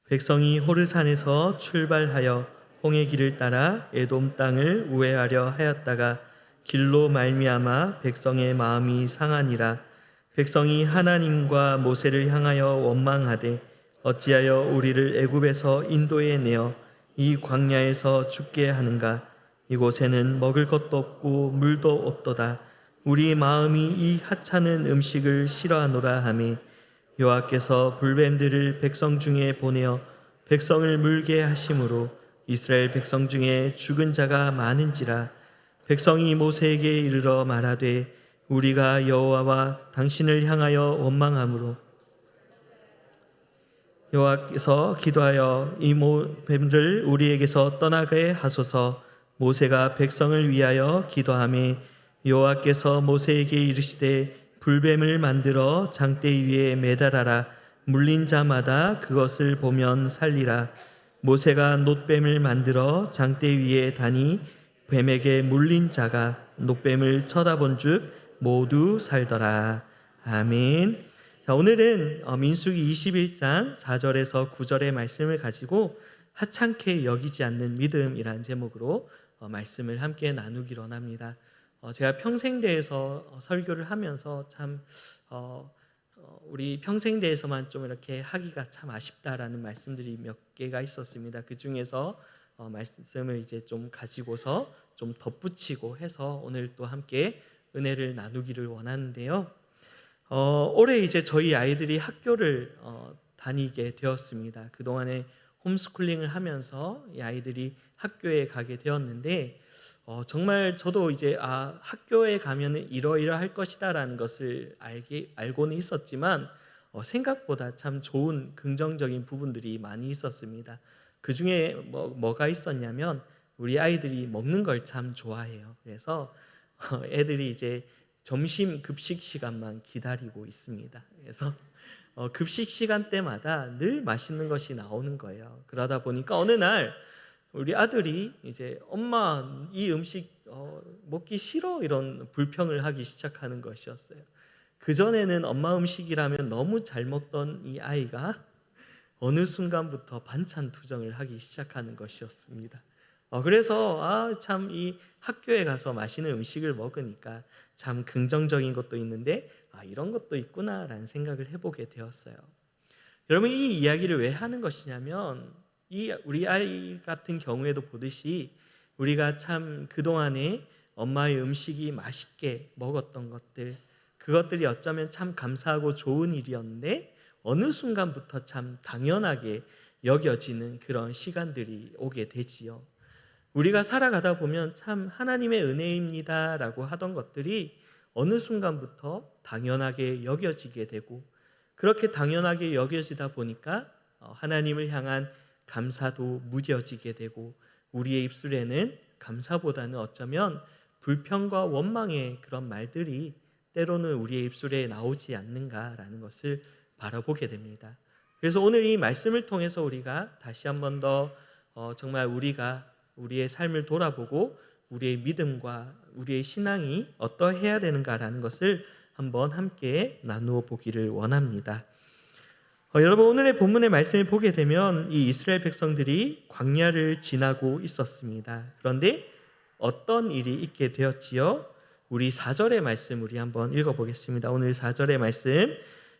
백성이 호르산에서 출발하여 홍해 길을 따라 에돔 땅을 우회하려 하였다가 길로 말미암아 백성의 마음이 상하니라. 백성이 하나님과 모세를 향하여 원망하되 어찌하여 우리를 애굽에서 인도해 내어 이 광야에서 죽게 하는가. 이곳에는 먹을 것도 없고 물도 없도다. 우리 마음이 이 하찮은 음식을 싫어하노라 하매 여호와께서 불뱀들을 백성 중에 보내어 백성을 물게 하심으로 이스라엘 백성 중에 죽은 자가 많은지라. 백성이 모세에게 이르러 말하되 우리가 여호와와 당신을 향하여 원망함으로 여호와께서 기도하여 이 뱀들 우리에게서 떠나게 하소서. 모세가 백성을 위하여 기도하매 여호와께서 모세에게 이르시되 불뱀을 만들어 장대 위에 매달아라. 물린 자마다 그것을 보면 살리라. 모세가 놋뱀을 만들어 장대 위에 다니 뱀에게 물린 자가 놋뱀을 쳐다본 즉 모두 살더라. 아멘. 자, 오늘은 민수기 21장 4절에서 9절의 말씀을 가지고 하찮게 여기지 않는 믿음이라는 제목으로 말씀을 함께 나누기로 합니다. 제가 평생대에서 설교를 하면서 참 우리 평생대에서만 좀 이렇게 하기가 참 아쉽다라는 말씀들이 몇 개가 있었습니다. 그 중에서 말씀을 이제 좀 가지고서 좀 덧붙이고 해서 오늘 또 함께 은혜를 나누기를 원하는데요. 올해 이제 저희 아이들이 학교를 다니게 되었습니다. 그동안에 홈스쿨링을 하면서 이 아이들이 학교에 가게 되었는데 정말 저도 이제 학교에 가면은 이러이러할 것이다라는 것을 알고는 있었지만 생각보다 참 좋은 긍정적인 부분들이 많이 있었습니다. 그 중에 뭐가 있었냐면 우리 아이들이 먹는 걸 참 좋아해요. 그래서 애들이 이제 점심 급식 시간만 기다리고 있습니다. 그래서 급식 시간 때마다 늘 맛있는 것이 나오는 거예요. 그러다 보니까 어느 날 우리 아들이 이제 엄마 이 음식 먹기 싫어 이런 불평을 하기 시작하는 것이었어요. 그전에는 엄마 음식이라면 너무 잘 먹던 이 아이가 어느 순간부터 반찬 투정을 하기 시작하는 것이었습니다. 그래서 참 이 학교에 가서 맛있는 음식을 먹으니까 참 긍정적인 것도 있는데 이런 것도 있구나라는 생각을 해보게 되었어요. 여러분, 이 이야기를 왜 하는 것이냐면 우리 아이 같은 경우에도 보듯이 우리가 참 그동안에 엄마의 음식이 맛있게 먹었던 것들, 그것들이 어쩌면 참 감사하고 좋은 일이었는데 어느 순간부터 참 당연하게 여겨지는 그런 시간들이 오게 되지요. 우리가 살아가다 보면 참 하나님의 은혜입니다라고 하던 것들이 어느 순간부터 당연하게 여겨지게 되고, 그렇게 당연하게 여겨지다 보니까 하나님을 향한 감사도 무뎌지게 되고, 우리의 입술에는 감사보다는 어쩌면 불평과 원망의 그런 말들이 때로는 우리의 입술에 나오지 않는가라는 것을 바라보게 됩니다. 그래서 오늘 이 말씀을 통해서 우리가 다시 한 번 더 정말 우리가 우리의 삶을 돌아보고 우리의 믿음과 우리의 신앙이 어떠해야 되는가라는 것을 한번 함께 나누어 보기를 원합니다. 여러분, 오늘의 본문의 말씀을 보게 되면 이 이스라엘 백성들이 광야를 지나고 있었습니다. 그런데 어떤 일이 있게 되었지요? 우리 4절의 말씀 우리 한번 읽어보겠습니다. 오늘 4절의 말씀,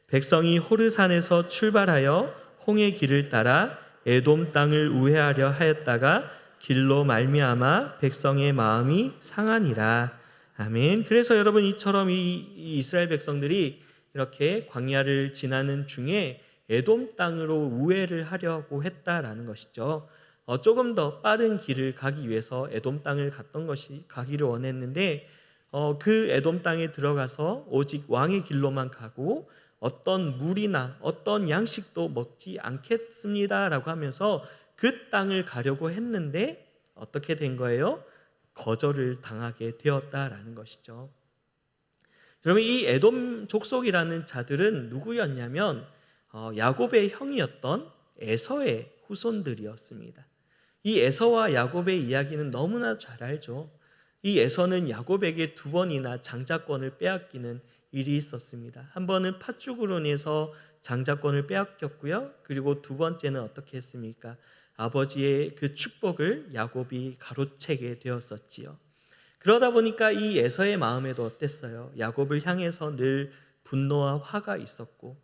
백성이 호르산에서 출발하여 홍해 길을 따라 에돔 땅을 우회하려 하였다가 길로 말미암아 백성의 마음이 상하니라. 아멘. 그래서 여러분, 이처럼 이 이스라엘 백성들이 이렇게 광야를 지나는 중에 에돔 땅으로 우회를 하려고 했다라는 것이죠. 조금 더 빠른 길을 가기 위해서 에돔 땅을 가기를 원했는데 그 에돔 땅에 들어가서 오직 왕의 길로만 가고 어떤 물이나 어떤 양식도 먹지 않겠습니다라고 하면서 그 땅을 가려고 했는데 어떻게 된 거예요? 거절을 당하게 되었다라는 것이죠. 여러분, 이 에돔 족속이라는 자들은 누구였냐면 야곱의 형이었던 에서의 후손들이었습니다. 이 에서와 야곱의 이야기는 너무나 잘 알죠. 이 에서는 야곱에게 2번이나 장자권을 빼앗기는 일이 있었습니다. 한 번은 팥죽으로 인해서 장자권을 빼앗겼고요. 그리고 두 번째는 어떻게 했습니까? 아버지의 그 축복을 야곱이 가로채게 되었었지요. 그러다 보니까 이 에서의 마음에도 어땠어요? 야곱을 향해서 늘 분노와 화가 있었고,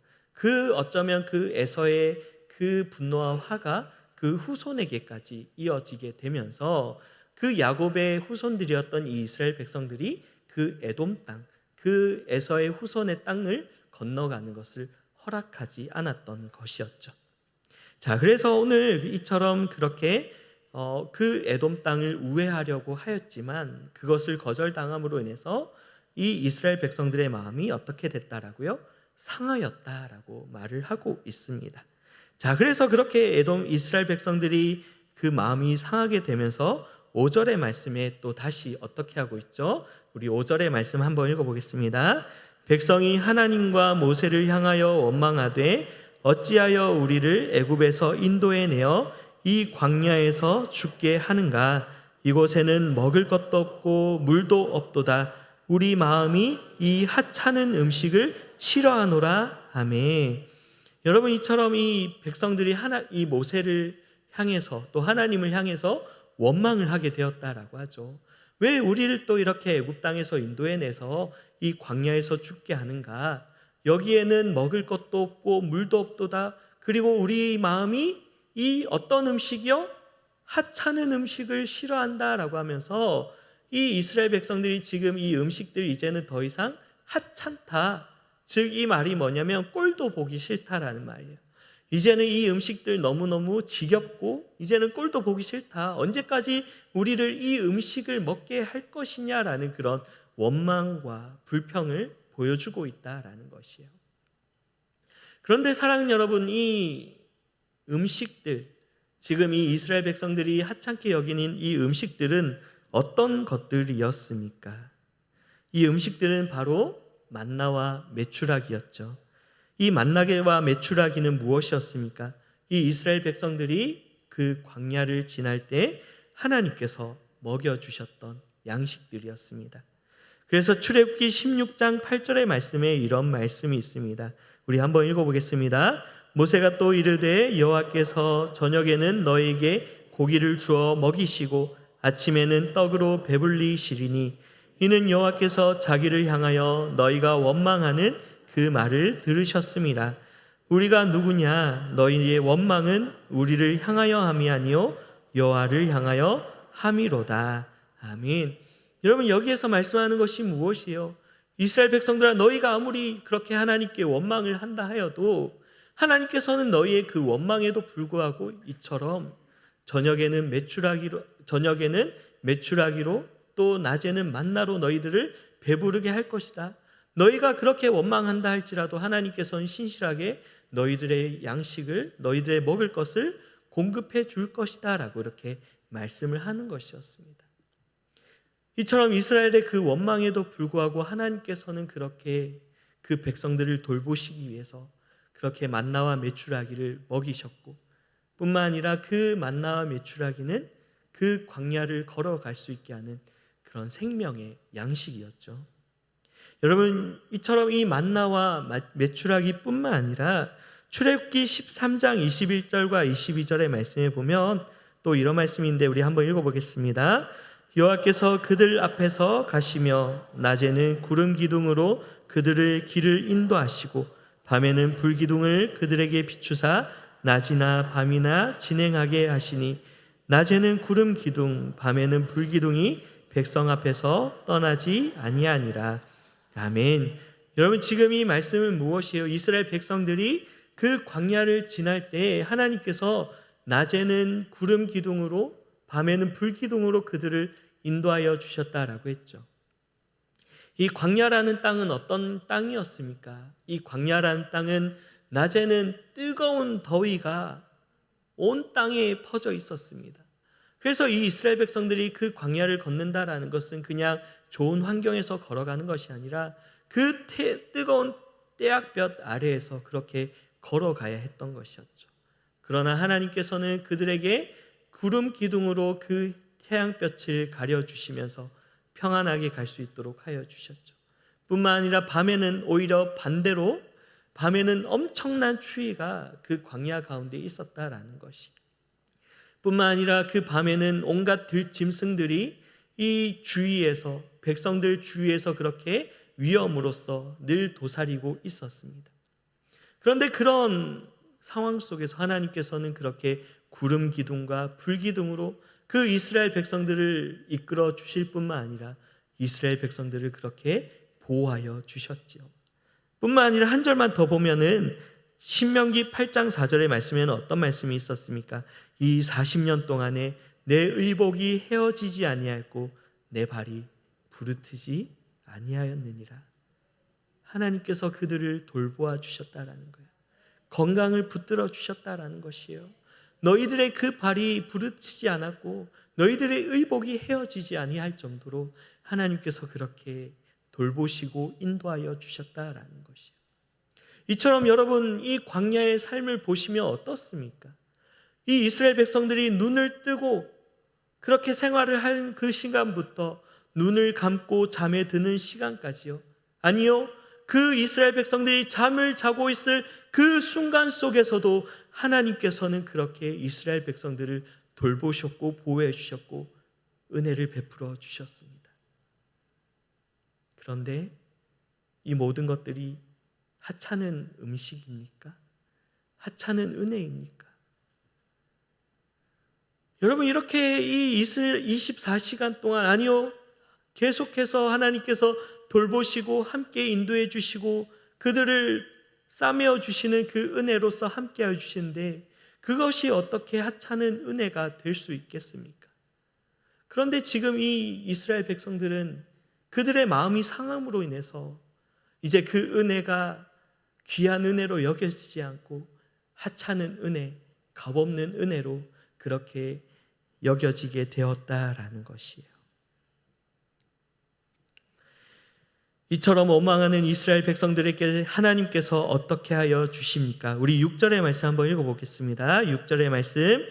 어쩌면 그 에서의 그 분노와 화가 그 후손에게까지 이어지게 되면서 그 야곱의 후손들이었던 이 이스라엘 백성들이 그 에돔 땅, 그 에서의 후손의 땅을 건너가는 것을 허락하지 않았던 것이었죠. 자, 그래서 오늘 이처럼 그렇게 그 에돔 땅을 우회하려고 하였지만 그것을 거절당함으로 인해서 이 이스라엘 백성들의 마음이 어떻게 됐다라고요? 상하였다라고 말을 하고 있습니다. 자, 그래서 그렇게 이스라엘 백성들이 그 마음이 상하게 되면서 5절의 말씀에 또 다시 어떻게 하고 있죠? 우리 5절의 말씀 한번 읽어보겠습니다. 백성이 하나님과 모세를 향하여 원망하되 어찌하여 우리를 애굽에서 인도해 내어 이 광야에서 죽게 하는가? 이곳에는 먹을 것도 없고 물도 없도다. 우리 마음이 이 하찮은 음식을 싫어하노라. 아멘. 여러분, 이처럼 이 백성들이 이 모세를 향해서 또 하나님을 향해서 원망을 하게 되었다라고 하죠. 왜 우리를 또 이렇게 애굽 땅에서 인도해 내서 이 광야에서 죽게 하는가? 여기에는 먹을 것도 없고 물도 없도다. 그리고 우리 마음이 이 어떤 음식이요? 하찮은 음식을 싫어한다라고 하면서 이 이스라엘 백성들이 지금 이 음식들 이제는 더 이상 하찮다. 즉 이 말이 뭐냐면 꼴도 보기 싫다라는 말이에요. 이제는 이 음식들 너무너무 지겹고 이제는 꼴도 보기 싫다. 언제까지 우리를 이 음식을 먹게 할 것이냐라는 그런 원망과 불평을 보여주고 있다라는 것이에요. 그런데 사랑하는 여러분, 이 음식들, 지금 이 이스라엘 백성들이 하찮게 여기는 이 음식들은 어떤 것들이었습니까? 이 음식들은 바로 만나와 메추라기였죠. 이 만나와 메추라기는 무엇이었습니까? 이 이스라엘 백성들이 그 광야를 지날 때 하나님께서 먹여주셨던 양식들이었습니다. 그래서 출애굽기 16장 8절의 말씀에 이런 말씀이 있습니다. 우리 한번 읽어보겠습니다. 모세가 또 이르되 여호와께서 저녁에는 너에게 고기를 주어 먹이시고 아침에는 떡으로 배불리시리니 이는 여호와께서 자기를 향하여 너희가 원망하는 그 말을 들으셨음이라. 우리가 누구냐? 너희의 원망은 우리를 향하여 함이 아니요 여호와를 향하여 함이로다. 아멘. 여러분, 여기에서 말씀하는 것이 무엇이요? 이스라엘 백성들아, 너희가 아무리 그렇게 하나님께 원망을 한다 하여도 하나님께서는 너희의 그 원망에도 불구하고 이처럼 저녁에는 메추라기로 또 낮에는 만나로 너희들을 배부르게 할 것이다. 너희가 그렇게 원망한다 할지라도 하나님께서는 신실하게 너희들의 양식을, 너희들의 먹을 것을 공급해 줄 것이다 라고 이렇게 말씀을 하는 것이었습니다. 이처럼 이스라엘의 그 원망에도 불구하고 하나님께서는 그렇게 그 백성들을 돌보시기 위해서 그렇게 만나와 메추라기를 먹이셨고, 뿐만 아니라 그 만나와 메추라기는 그 광야를 걸어갈 수 있게 하는 그런 생명의 양식이었죠. 여러분, 이처럼 이 만나와 메추라기뿐만 아니라 출애굽기 13장 21절과 22절의 말씀에 보면 또 이런 말씀인데 우리 한번 읽어보겠습니다. 여호와께서 그들 앞에서 가시며 낮에는 구름 기둥으로 그들의 길을 인도하시고 밤에는 불 기둥을 그들에게 비추사 낮이나 밤이나 진행하게 하시니 낮에는 구름 기둥 밤에는 불 기둥이 백성 앞에서 떠나지 아니하니라. 아멘. 여러분, 지금 이 말씀은 무엇이에요? 이스라엘 백성들이 그 광야를 지날 때 하나님께서 낮에는 구름 기둥으로 밤에는 불 기둥으로 그들을 인도하여 주셨다라고 했죠. 이 광야라는 땅은 어떤 땅이었습니까? 이 광야라는 땅은 낮에는 뜨거운 더위가 온 땅에 퍼져 있었습니다. 그래서 이 이스라엘 백성들이 그 광야를 걷는다라는 것은 그냥 좋은 환경에서 걸어가는 것이 아니라 그 뜨거운 태양볕 아래에서 그렇게 걸어가야 했던 것이었죠. 그러나 하나님께서는 그들에게 구름 기둥으로 그 태양볕을 가려주시면서 평안하게 갈 수 있도록 하여 주셨죠. 뿐만 아니라 밤에는 오히려 반대로 밤에는 엄청난 추위가 그 광야 가운데 있었다라는 것이, 뿐만 아니라 그 밤에는 온갖 짐승들이 이 주위에서, 백성들 주위에서 그렇게 위험으로써 늘 도사리고 있었습니다. 그런데 그런 상황 속에서 하나님께서는 그렇게 구름 기둥과 불 기둥으로 그 이스라엘 백성들을 이끌어 주실 뿐만 아니라 이스라엘 백성들을 그렇게 보호하여 주셨지요. 뿐만 아니라 한 절만 더 보면은 신명기 8장 4절의 말씀에는 어떤 말씀이 있었습니까? 이 40년 동안에 내 의복이 헤어지지 아니하였고 내 발이 부르트지 아니하였느니라. 하나님께서 그들을 돌보아 주셨다라는 거예요. 건강을 붙들어 주셨다라는 것이에요. 너희들의 그 발이 부르치지 않았고 너희들의 의복이 헤어지지 아니할 정도로 하나님께서 그렇게 돌보시고 인도하여 주셨다라는 것이에요. 이처럼 여러분, 이 광야의 삶을 보시면 어떻습니까? 이 이스라엘 백성들이 눈을 뜨고 그렇게 생활을 한 그 시간부터 눈을 감고 잠에 드는 시간까지요, 아니요, 그 이스라엘 백성들이 잠을 자고 있을 그 순간 속에서도 하나님께서는 그렇게 이스라엘 백성들을 돌보셨고 보호해 주셨고 은혜를 베풀어 주셨습니다. 그런데 이 모든 것들이 하찮은 음식입니까? 하찮은 은혜입니까? 여러분, 이렇게 이 24시간 동안, 아니요, 계속해서 하나님께서 돌보시고 함께 인도해 주시고 그들을 싸매어 주시는 그 은혜로서 함께하여 주시는데 그것이 어떻게 하찮은 은혜가 될 수 있겠습니까? 그런데 지금 이 이스라엘 백성들은 그들의 마음이 상함으로 인해서 이제 그 은혜가 귀한 은혜로 여겨지지 않고 하찮은 은혜, 값없는 은혜로 그렇게 여겨지게 되었다라는 것이에요. 이처럼 원망하는 이스라엘 백성들에게 하나님께서 어떻게 하여 주십니까? 우리 6절의 말씀 한번 읽어보겠습니다. 6절의 말씀,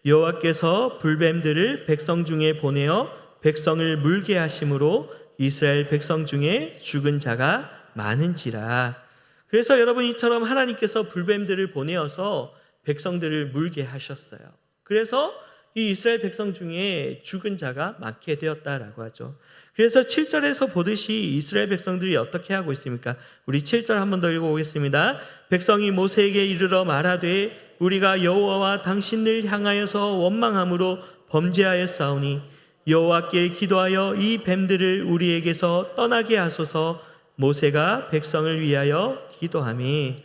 여호와께서 불뱀들을 백성 중에 보내어 백성을 물게 하심으로 이스라엘 백성 중에 죽은 자가 많은지라. 그래서 여러분, 이처럼 하나님께서 불뱀들을 보내어서 백성들을 물게 하셨어요. 그래서 이 이스라엘 백성 중에 죽은 자가 많게 되었다라고 하죠. 그래서 7절에서 보듯이 이스라엘 백성들이 어떻게 하고 있습니까? 우리 7절 한번 더 읽어보겠습니다. 백성이 모세에게 이르러 말하되 우리가 여호와와 당신을 향하여서 원망함으로 범죄하였사오니 여호와께 기도하여 이 뱀들을 우리에게서 떠나게 하소서. 모세가 백성을 위하여 기도하매.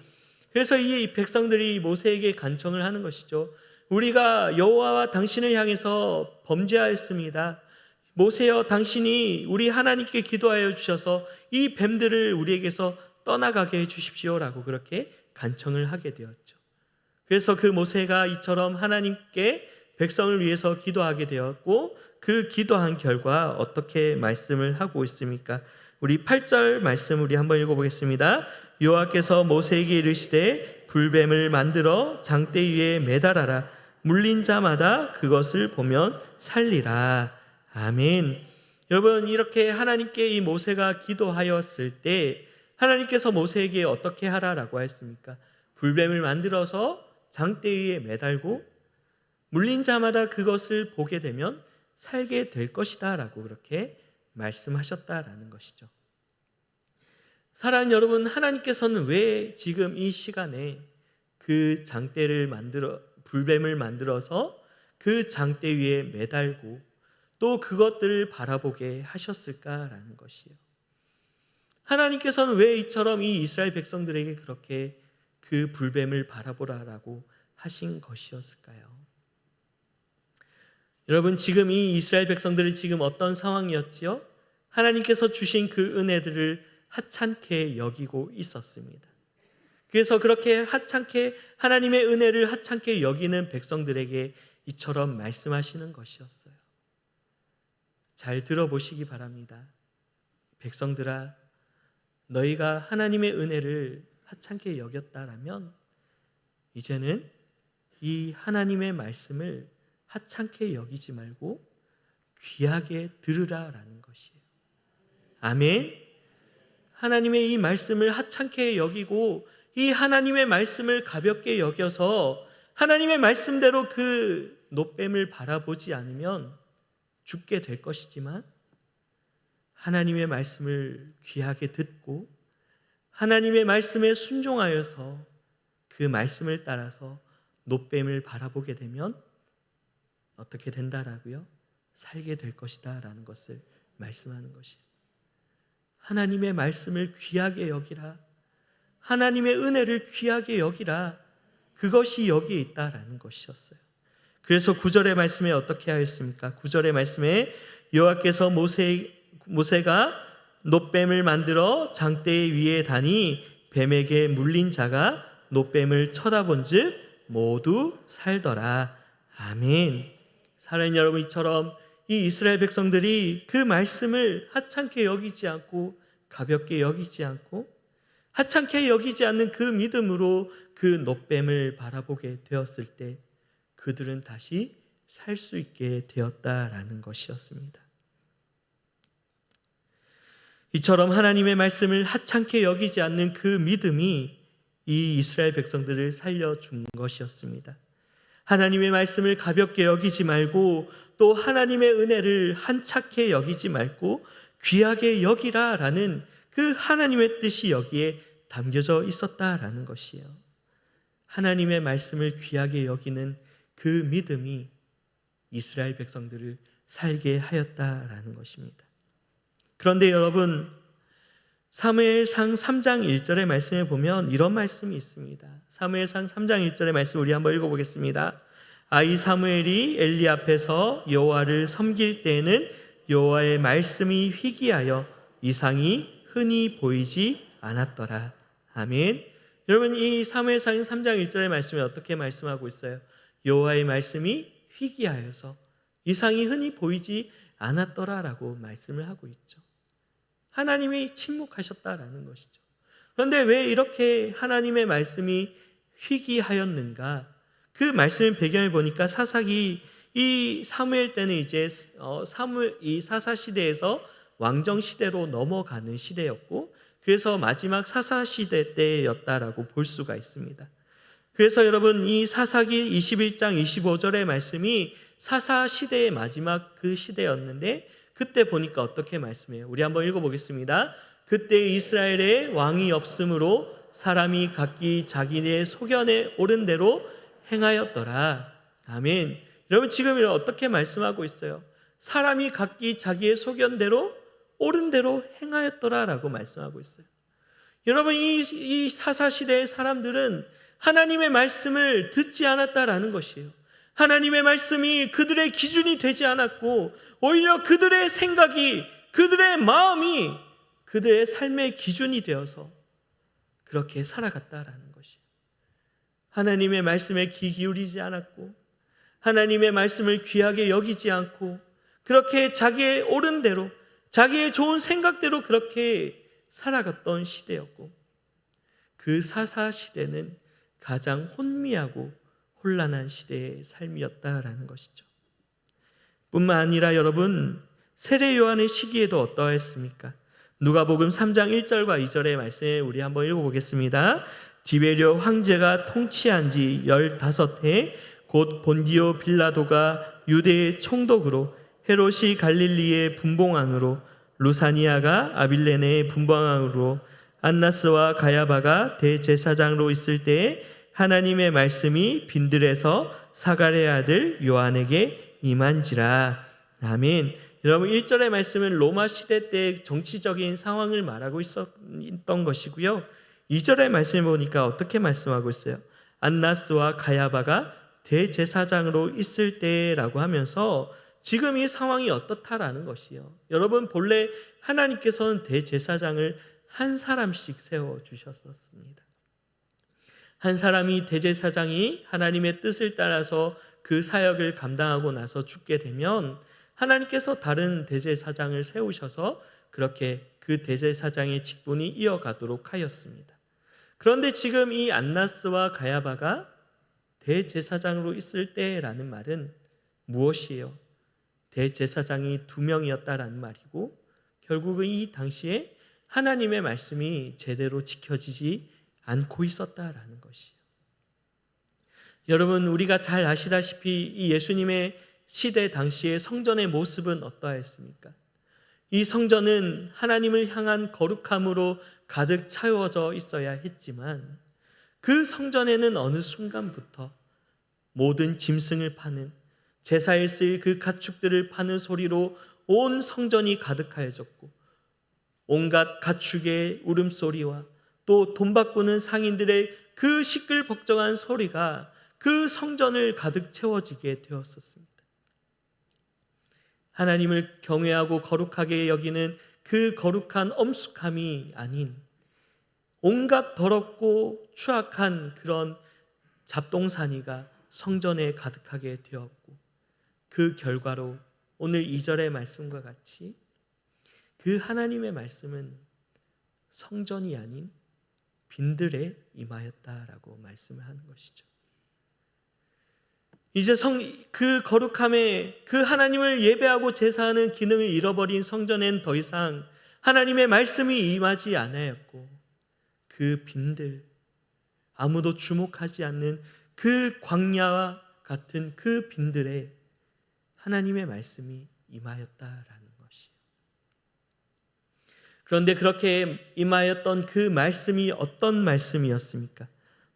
그래서 이 백성들이 모세에게 간청을 하는 것이죠. 우리가 여호와와 당신을 향해서 범죄하였습니다. 모세여, 당신이 우리 하나님께 기도하여 주셔서 이 뱀들을 우리에게서 떠나가게 해 주십시오라고 그렇게 간청을 하게 되었죠. 그래서 그 모세가 이처럼 하나님께 백성을 위해서 기도하게 되었고 그 기도한 결과 어떻게 말씀을 하고 있습니까? 우리 8절 말씀 우리 한번 읽어보겠습니다. 여호와께서 모세에게 이르시되 불뱀을 만들어 장대 위에 매달아라. 물린 자마다 그것을 보면 살리라. 아멘. 여러분, 이렇게 하나님께 이 모세가 기도하였을 때 하나님께서 모세에게 어떻게 하라라고 했습니까? 불뱀을 만들어서 장대 위에 매달고 물린 자마다 그것을 보게 되면 살게 될 것이다 라고 그렇게 말씀하셨다라는 것이죠. 사랑하는 여러분, 하나님께서는 왜 지금 이 시간에 그 장대를 불뱀을 만들어서 그 장대 위에 매달고 또 그것들을 바라보게 하셨을까라는 것이에요. 하나님께서는 왜 이처럼 이 이스라엘 백성들에게 그렇게 그 불뱀을 바라보라라고 하신 것이었을까요? 여러분, 지금 이 이스라엘 백성들이 지금 어떤 상황이었지요? 하나님께서 주신 그 은혜들을 하찮게 여기고 있었습니다. 그래서 그렇게 하찮게, 하나님의 은혜를 하찮게 여기는 백성들에게 이처럼 말씀하시는 것이었어요. 잘 들어보시기 바랍니다. 백성들아, 너희가 하나님의 은혜를 하찮게 여겼다라면 이제는 이 하나님의 말씀을 하찮게 여기지 말고 귀하게 들으라라는 것이에요. 아멘. 하나님의 이 말씀을 하찮게 여기고 이 하나님의 말씀을 가볍게 여겨서 하나님의 말씀대로 그 놋뱀을 바라보지 않으면 죽게 될 것이지만, 하나님의 말씀을 귀하게 듣고 하나님의 말씀에 순종하여서 그 말씀을 따라서 놋뱀을 바라보게 되면 어떻게 된다라고요? 살게 될 것이다 라는 것을 말씀하는 것이에요. 하나님의 말씀을 귀하게 여기라, 하나님의 은혜를 귀하게 여기라, 그것이 여기에 있다라는 것이었어요. 그래서 9절의 말씀에 어떻게 하였습니까? 9절의 말씀에 여호와께서 모세가 놋뱀을 만들어 장대 위에 다니 뱀에게 물린 자가 놋뱀을 쳐다본즉 모두 살더라. 아멘. 사랑하는 여러분, 이처럼 이 이스라엘 백성들이 그 말씀을 하찮게 여기지 않고 가볍게 여기지 않고 하찮게 여기지 않는 그 믿음으로 그 놋뱀을 바라보게 되었을 때 그들은 다시 살 수 있게 되었다라는 것이었습니다. 이처럼 하나님의 말씀을 하찮게 여기지 않는 그 믿음이 이 이스라엘 백성들을 살려준 것이었습니다. 하나님의 말씀을 가볍게 여기지 말고 또 하나님의 은혜를 한착해 여기지 말고 귀하게 여기라라는 그 하나님의 뜻이 여기에 담겨져 있었다라는 것이에요. 하나님의 말씀을 귀하게 여기는 그 믿음이 이스라엘 백성들을 살게 하였다라는 것입니다. 그런데 여러분, 사무엘상 3장 1절의 말씀에 보면 이런 말씀이 있습니다. 사무엘상 3장 1절의 말씀 우리 한번 읽어보겠습니다. 아이 사무엘이 엘리 앞에서 여호와를 섬길 때에는 여호와의 말씀이 희귀하여 이상이 흔히 보이지 않았더라. 아멘. 여러분, 이 사무엘상 3장 1절의 말씀에 어떻게 말씀하고 있어요? 여호와의 말씀이 희귀하여서 이상이 흔히 보이지 않았더라라고 말씀을 하고 있죠. 하나님이 침묵하셨다라는 것이죠. 그런데 왜 이렇게 하나님의 말씀이 희귀하였는가? 그 말씀의 배경을 보니까 사사기 이 사무엘 때는 이제 이 사사 시대에서 왕정 시대로 넘어가는 시대였고, 그래서 마지막 사사 시대 때였다라고 볼 수가 있습니다. 그래서 여러분, 이 사사기 21장 25절의 말씀이 사사 시대의 마지막 그 시대였는데, 그때 보니까 어떻게 말씀해요? 우리 한번 읽어보겠습니다. 그때 이스라엘에 왕이 없으므로 사람이 각기 자기의 소견에 옳은 대로 행하였더라. 아멘. 여러분, 지금 어떻게 말씀하고 있어요? 사람이 각기 자기의 소견대로 옳은 대로 행하였더라라고 말씀하고 있어요. 여러분, 이 사사 시대의 사람들은 하나님의 말씀을 듣지 않았다라는 것이에요. 하나님의 말씀이 그들의 기준이 되지 않았고 오히려 그들의 생각이, 그들의 마음이 그들의 삶의 기준이 되어서 그렇게 살아갔다라는 것이에요. 하나님의 말씀에 귀 기울이지 않았고 하나님의 말씀을 귀하게 여기지 않고 그렇게 자기의 옳은 대로, 자기의 좋은 생각대로 그렇게 살아갔던 시대였고, 그 사사 시대는 가장 혼미하고 혼란한 시대의 삶이었다라는 것이죠. 뿐만 아니라 여러분, 세례 요한의 시기에도 어떠했습니까? 누가복음 3장 1절과 2절의 말씀에 우리 한번 읽어보겠습니다. 디베리오 황제가 통치한 지 15해 곧 본디오 빌라도가 유대의 총독으로, 헤롯이 갈릴리의 분봉왕으로, 루사니아가 아빌레네의 분봉왕으로, 안나스와 가야바가 대제사장으로 있을 때에 하나님의 말씀이 빈들에서 사가랴의 아들 요한에게 임한지라. 아멘. 여러분, 1절의 말씀은 로마 시대 때 정치적인 상황을 말하고 있었던 것이고요. 2절의 말씀을 보니까 어떻게 말씀하고 있어요? 안나스와 가야바가 대제사장으로 있을 때라고 하면서 지금 이 상황이 어떻다라는 것이요. 여러분, 본래 하나님께서는 대제사장을 한 사람씩 세워주셨었습니다. 한 사람이, 대제사장이 하나님의 뜻을 따라서 그 사역을 감당하고 나서 죽게 되면 하나님께서 다른 대제사장을 세우셔서 그렇게 그 대제사장의 직분이 이어가도록 하였습니다. 그런데 지금 이 안나스와 가야바가 대제사장으로 있을 때라는 말은 무엇이에요? 대제사장이 2명이었다라는 말이고, 결국은 이 당시에 하나님의 말씀이 제대로 지켜지지 않고 있었다라는 것이에요. 여러분, 우리가 잘 아시다시피 이 예수님의 시대 당시의 성전의 모습은 어떠했습니까? 이 성전은 하나님을 향한 거룩함으로 가득 채워져 있어야 했지만 그 성전에는 어느 순간부터 모든 짐승을 파는, 제사에 쓰일 그 가축들을 파는 소리로 온 성전이 가득하여졌고, 온갖 가축의 울음소리와 또 돈 바꾸는 상인들의 그 시끌벅적한 소리가 그 성전을 가득 채워지게 되었었습니다. 하나님을 경외하고 거룩하게 여기는 그 거룩한 엄숙함이 아닌 온갖 더럽고 추악한 그런 잡동사니가 성전에 가득하게 되었고, 그 결과로 오늘 2절의 말씀과 같이 그 하나님의 말씀은 성전이 아닌 빈들에 임하였다라고 말씀을 하는 것이죠. 이제 그 거룩함에, 그 하나님을 예배하고 제사하는 기능을 잃어버린 성전엔 더 이상 하나님의 말씀이 임하지 않았고, 그 빈들, 아무도 주목하지 않는 그 광야와 같은 그 빈들에 하나님의 말씀이 임하였다라는 것이에요. 그런데 그렇게 임하였던 그 말씀이 어떤 말씀이었습니까?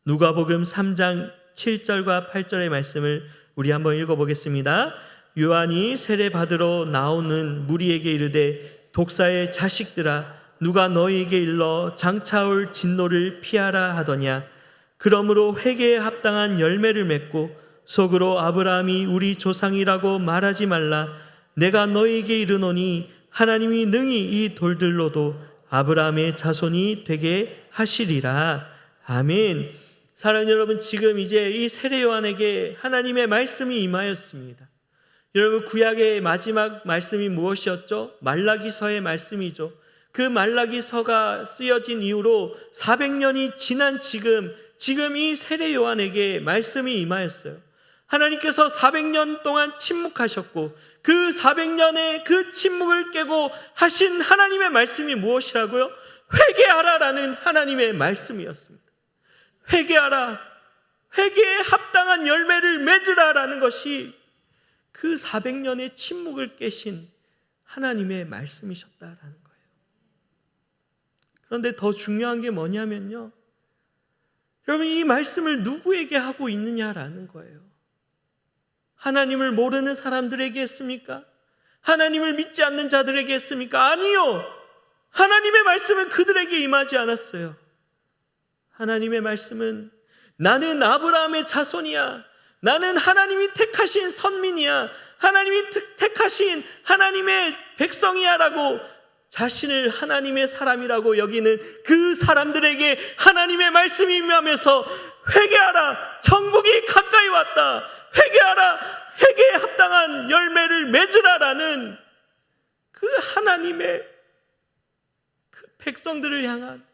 누가복음 3장 7절과 8절의 말씀을 우리 한번 읽어보겠습니다. 요한이 세례 받으러 나오는 무리에게 이르되 독사의 자식들아, 누가 너희에게 일러 장차올 진노를 피하라 하더냐. 그러므로 회개에 합당한 열매를 맺고 속으로 아브라함이 우리 조상이라고 말하지 말라. 내가 너희에게 이르노니 하나님이 능히 이 돌들로도 아브라함의 자손이 되게 하시리라. 아멘. 사랑하는 여러분, 지금 이제 이 세례 요한에게 하나님의 말씀이 임하였습니다. 여러분, 구약의 마지막 말씀이 무엇이었죠? 말라기서의 말씀이죠. 그 말라기서가 쓰여진 이후로 400년이 지난 지금 이 세례 요한에게 말씀이 임하였어요. 하나님께서 400년 동안 침묵하셨고, 그 400년의 그 침묵을 깨고 하신 하나님의 말씀이 무엇이라고요? 회개하라라는 하나님의 말씀이었습니다. 회개하라, 회개에 합당한 열매를 맺으라라는 것이 그 400년의 침묵을 깨신 하나님의 말씀이셨다라는 거예요. 그런데 더 중요한 게 뭐냐면요, 여러분, 이 말씀을 누구에게 하고 있느냐라는 거예요. 하나님을 모르는 사람들에게 했습니까? 하나님을 믿지 않는 자들에게 했습니까? 아니요. 하나님의 말씀은 그들에게 임하지 않았어요. 하나님의 말씀은 나는 아브라함의 자손이야, 나는 하나님이 택하신 선민이야, 하나님이 택하신 하나님의 백성이야 라고 자신을 하나님의 사람이라고 여기는 그 사람들에게 하나님의 말씀이 임하면서 회개하라, 천국이 가까이 왔다, 회개하라, 회개에 합당한 열매를 맺으라라는 그 하나님의 그 백성들을 향한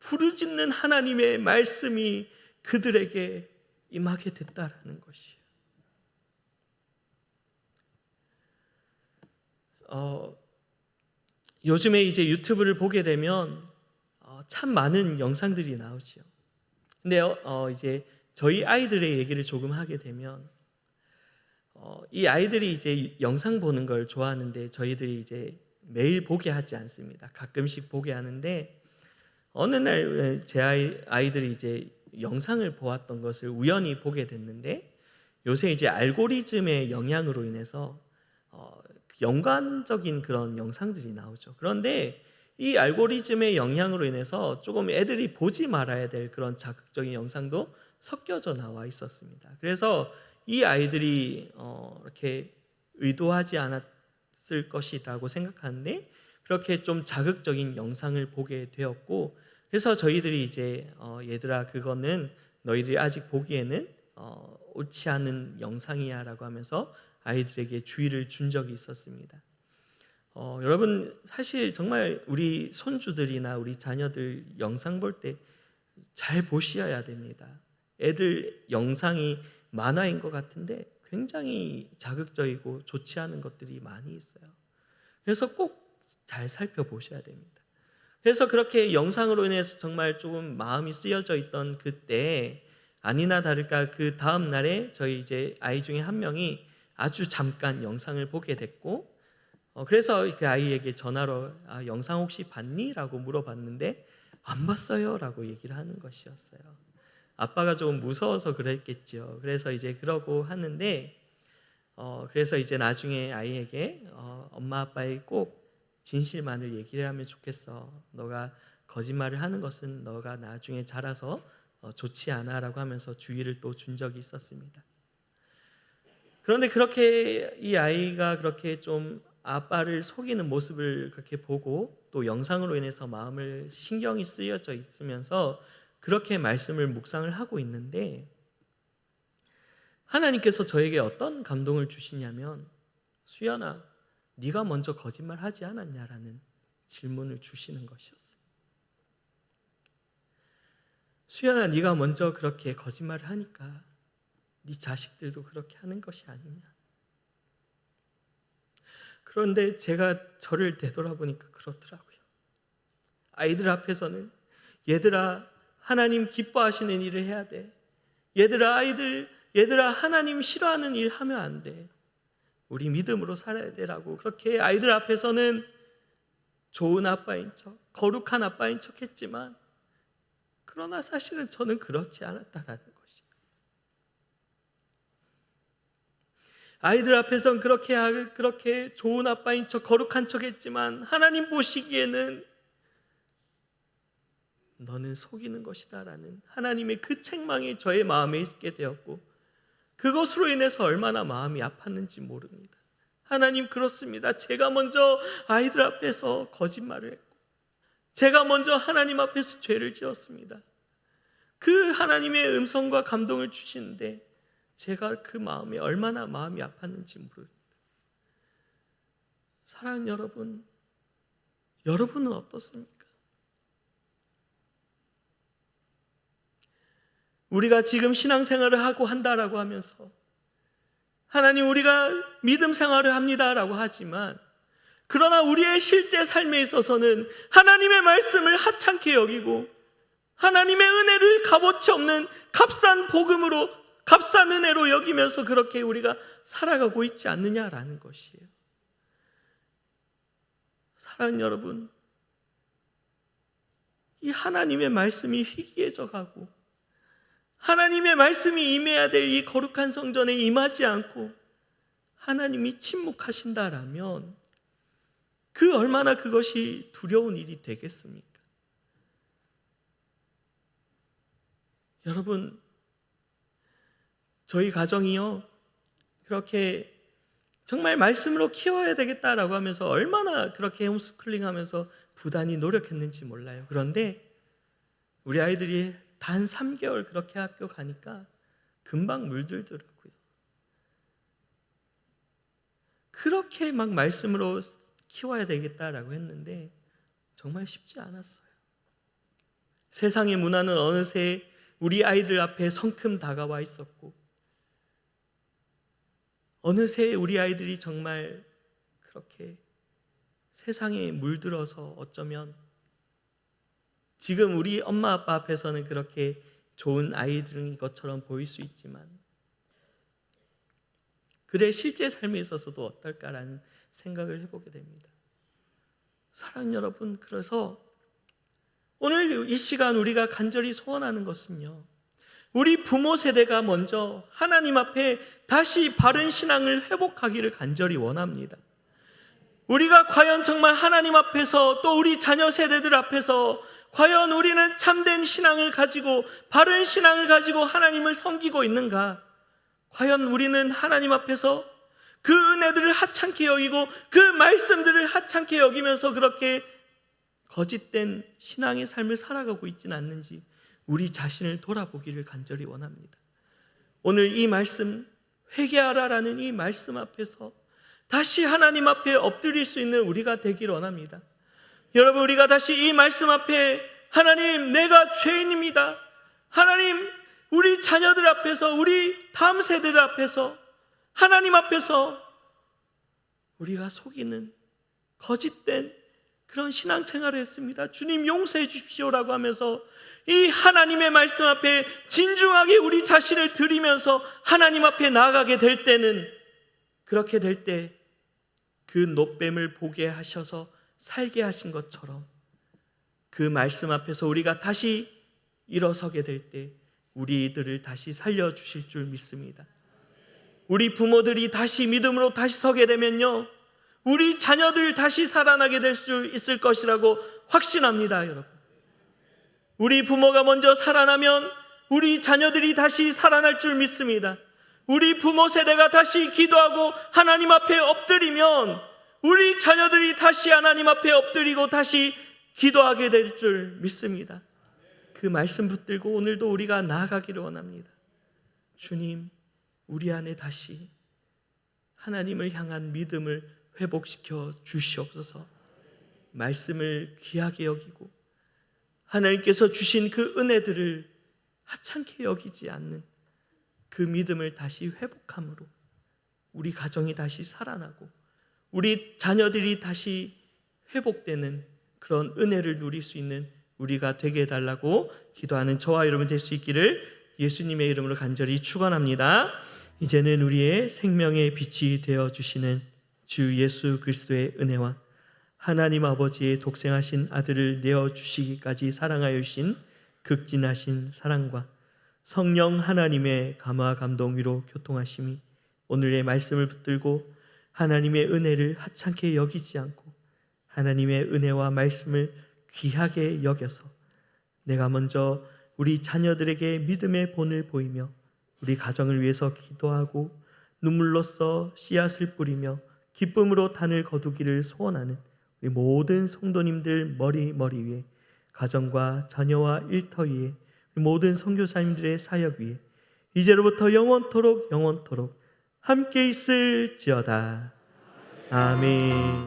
부르짖는 하나님의 말씀이 그들에게 임하게 됐다라는 것이에요. 요즘에 이제 유튜브를 보게 되면 참 많은 영상들이 나오죠. 근데 이제 저희 아이들의 얘기를 조금 하게 되면 이 아이들이 이제 영상 보는 걸 좋아하는데 저희들이 이제 매일 보게 하지 않습니다. 가끔씩 보게 하는데 어느 날 제 아이들이 이제 영상을 보았던 것을 우연히 보게 됐는데, 요새 이제 알고리즘의 영향으로 인해서 연관적인 그런 영상들이 나오죠. 그런데 이 알고리즘의 영향으로 인해서 조금 애들이 보지 말아야 될 그런 자극적인 영상도 섞여져 나와 있었습니다. 그래서 이 아이들이 이렇게 의도하지 않았을 것이라고 생각하는데 그렇게 좀 자극적인 영상을 보게 되었고, 그래서 저희들이 이제 얘들아, 그거는 너희들이 아직 보기에는 옳지 않은 영상이야 라고 하면서 아이들에게 주의를 준 적이 있었습니다. 여러분, 사실 정말 우리 손주들이나 우리 자녀들 영상 볼 때 잘 보셔야 됩니다. 애들 영상이 만화인 것 같은데 굉장히 자극적이고 좋지 않은 것들이 많이 있어요. 그래서 꼭 잘 살펴보셔야 됩니다. 그래서 그렇게 영상으로 인해서 정말 조금 마음이 쓰여져 있던 그때 아니나 다를까 그 다음 날에 저희 이제 아이 중에 한 명이 아주 잠깐 영상을 보게 됐고, 그래서 그 아이에게 전화로 영상 혹시 봤니? 라고 물어봤는데 안 봤어요 라고 얘기를 하는 것이었어요. 아빠가 좀 무서워서 그랬겠죠. 그래서 이제 그러고 하는데 그래서 이제 나중에 아이에게 엄마 아빠에게 꼭 진실만을 얘기를 하면 좋겠어. 너가 거짓말을 하는 것은 너가 나중에 자라서 좋지 않아 라고 하면서 주의를 또 준 적이 있었습니다. 그런데 그렇게 이 아이가 그렇게 좀 아빠를 속이는 모습을 그렇게 보고 또 영상으로 인해서 마음을 신경이 쓰여져 있으면서 그렇게 말씀을 묵상을 하고 있는데 하나님께서 저에게 어떤 감동을 주시냐면 수연아, 네가 먼저 거짓말하지 않았냐라는 질문을 주시는 것이었어요. 수연아, 네가 먼저 그렇게 거짓말을 하니까 네 자식들도 그렇게 하는 것이 아니냐. 그런데 제가 저를 되돌아보니까 그렇더라고요. 아이들 앞에서는 얘들아 하나님 기뻐하시는 일을 해야 돼. 얘들아 하나님 싫어하는 일 하면 안 돼. 우리 믿음으로 살아야 되라고 그렇게 아이들 앞에서는 좋은 아빠인 척, 거룩한 아빠인 척 했지만 그러나 사실은 저는 그렇지 않았다라는 것이에요. 아이들 앞에서는 그렇게 좋은 아빠인 척, 거룩한 척 했지만 하나님 보시기에는 너는 속이는 것이다라는 하나님의 그 책망이 저의 마음에 있게 되었고 그것으로 인해서 얼마나 마음이 아팠는지 모릅니다. 하나님 그렇습니다. 제가 먼저 아이들 앞에서 거짓말을 했고 제가 먼저 하나님 앞에서 죄를 지었습니다. 그 하나님의 음성과 감동을 주시는데 제가 그 마음에 얼마나 마음이 아팠는지 모릅니다. 사랑하는 여러분, 여러분은 어떻습니까? 우리가 지금 신앙생활을 하고 한다라고 하면서 하나님 우리가 믿음 생활을 합니다라고 하지만 그러나 우리의 실제 삶에 있어서는 하나님의 말씀을 하찮게 여기고 하나님의 은혜를 값어치 없는 값싼 복음으로 값싼 은혜로 여기면서 그렇게 우리가 살아가고 있지 않느냐라는 것이에요. 사랑하는 여러분, 이 하나님의 말씀이 희귀해져 가고 하나님의 말씀이 임해야 될 이 거룩한 성전에 임하지 않고 하나님이 침묵하신다라면 그 얼마나 그것이 두려운 일이 되겠습니까? 여러분, 저희 가정이요 그렇게 정말 말씀으로 키워야 되겠다라고 하면서 얼마나 그렇게 홈스쿨링 하면서 부단히 노력했는지 몰라요. 그런데 우리 아이들이 단 3개월 그렇게 학교 가니까 금방 물들더라고요. 그렇게 막 말씀으로 키워야 되겠다라고 했는데 정말 쉽지 않았어요. 세상의 문화는 어느새 우리 아이들 앞에 성큼 다가와 있었고 어느새 우리 아이들이 정말 그렇게 세상에 물들어서 어쩌면 지금 우리 엄마 아빠 앞에서는 그렇게 좋은 아이들인 것처럼 보일 수 있지만 그들의 실제 삶에 있어서도 어떨까라는 생각을 해보게 됩니다. 사랑하는 여러분, 그래서 오늘 이 시간 우리가 간절히 소원하는 것은요 우리 부모 세대가 먼저 하나님 앞에 다시 바른 신앙을 회복하기를 간절히 원합니다. 우리가 과연 정말 하나님 앞에서 또 우리 자녀 세대들 앞에서 과연 우리는 참된 신앙을 가지고 바른 신앙을 가지고 하나님을 섬기고 있는가? 과연 우리는 하나님 앞에서 그 은혜들을 하찮게 여기고 그 말씀들을 하찮게 여기면서 그렇게 거짓된 신앙의 삶을 살아가고 있지는 않는지 우리 자신을 돌아보기를 간절히 원합니다. 오늘 이 말씀 회개하라라는 이 말씀 앞에서 다시 하나님 앞에 엎드릴 수 있는 우리가 되기를 원합니다. 여러분, 우리가 다시 이 말씀 앞에 하나님 내가 죄인입니다. 하나님 우리 자녀들 앞에서 우리 다음 세대들 앞에서 하나님 앞에서 우리가 속이는 거짓된 그런 신앙생활을 했습니다. 주님 용서해 주십시오라고 하면서 이 하나님의 말씀 앞에 진중하게 우리 자신을 드리면서 하나님 앞에 나아가게 될 때는, 그렇게 될 때 그 놋뱀을 보게 하셔서 살게 하신 것처럼 그 말씀 앞에서 우리가 다시 일어서게 될 때 우리들을 다시 살려주실 줄 믿습니다. 우리 부모들이 다시 믿음으로 다시 서게 되면요, 우리 자녀들 다시 살아나게 될 수 있을 것이라고 확신합니다. 여러분, 우리 부모가 먼저 살아나면 우리 자녀들이 다시 살아날 줄 믿습니다. 우리 부모 세대가 다시 기도하고 하나님 앞에 엎드리면 우리 자녀들이 다시 하나님 앞에 엎드리고 다시 기도하게 될 줄 믿습니다. 그 말씀 붙들고 오늘도 우리가 나아가기를 원합니다. 주님, 우리 안에 다시 하나님을 향한 믿음을 회복시켜 주시옵소서. 말씀을 귀하게 여기고 하나님께서 주신 그 은혜들을 하찮게 여기지 않는 그 믿음을 다시 회복함으로 우리 가정이 다시 살아나고 우리 자녀들이 다시 회복되는 그런 은혜를 누릴 수 있는 우리가 되게 해달라고 기도하는 저와 여러분 될 수 있기를 예수님의 이름으로 간절히 축원합니다. 이제는 우리의 생명의 빛이 되어주시는 주 예수 그리스도의 은혜와 하나님 아버지의 독생하신 아들을 내어주시기까지 사랑하여 주신 극진하신 사랑과 성령 하나님의 감화 감동 위로 교통하심이 오늘의 말씀을 붙들고 하나님의 은혜를 하찮게 여기지 않고 하나님의 은혜와 말씀을 귀하게 여겨서 내가 먼저 우리 자녀들에게 믿음의 본을 보이며 우리 가정을 위해서 기도하고 눈물로써 씨앗을 뿌리며 기쁨으로 단을 거두기를 소원하는 우리 모든 성도님들 머리 위에, 가정과 자녀와 일터 위에, 모든 선교사님들의 사역 위에 이제로부터 영원토록 함께 있을지어다. 아멘.